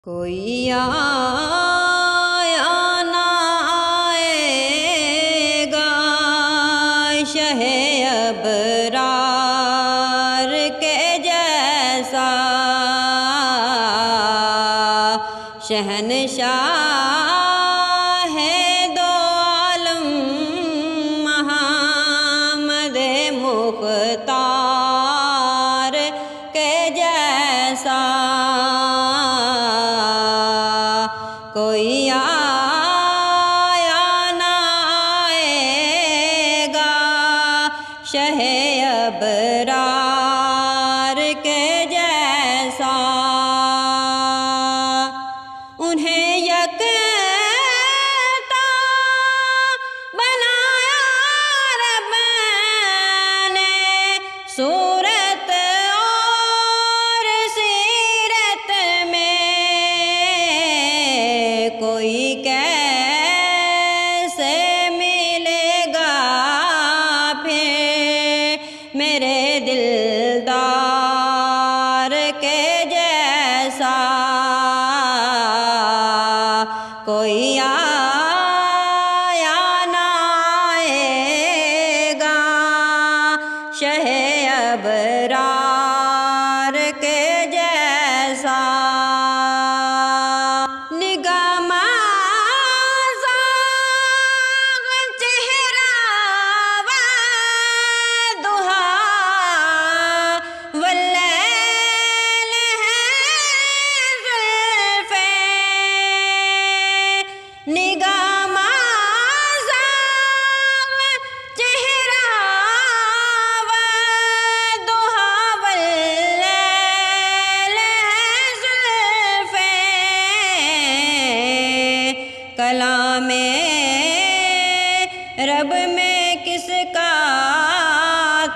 कोई आया ना आएगा शहे अबरार के जैसा, शहनशाह है दो आलम मोहम्मद मुख्तार के जैसा। कोई आया ना आएगा शहे अबरार के जैसा, उन्हें यकता बनाया रब ने सूरत और सीरत में। कोई कैसे मिलेगा फिर मेरे दिलदार के जैसा। कोई आया ना आएगा शहे अबरार के जैसा। कलामे रब में किसका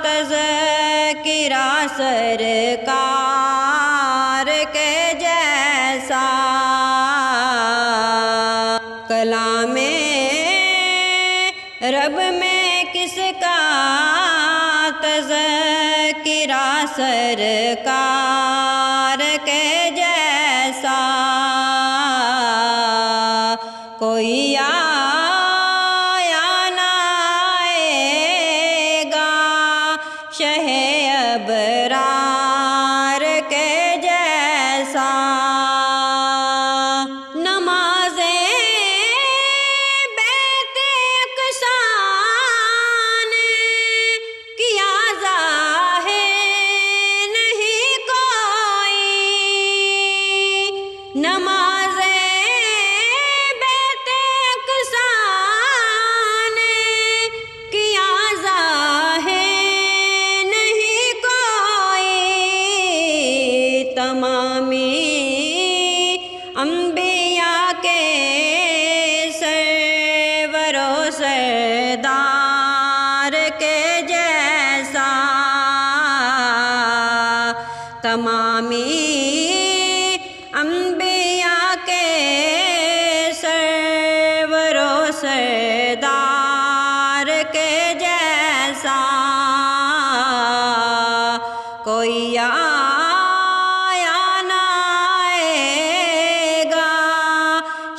तज़किरा सरकार के जैसा। कलामे रब में किसका तज़किरा सरकार के जैसा। कोई आया ना आएगा शहे अबरार के जैसा। नमाज़े बैते अक़सा ने किया ज़ाहिर नहीं कोई, नमाज़े तमामी अंबिया के सरवरो सरदार के जैसा। तमामी अंबिया के सरवरो सरदार के जैसा। कोई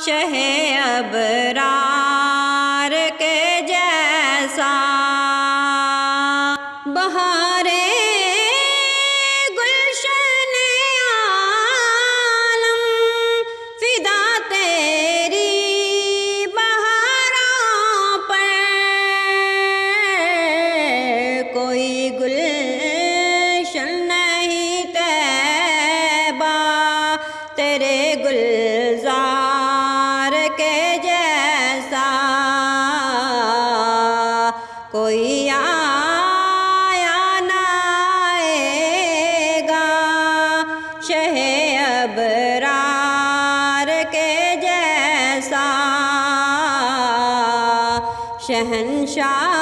शहे अबरार के जैसा। बहारे गुलशन आलम फिदा तेरी बहारों पर, कोई गुलशन नहीं तैबा तेरे गुलजार के जैसा। कोई आया ना आएगा शहे अबरार के जैसा। शहनशाह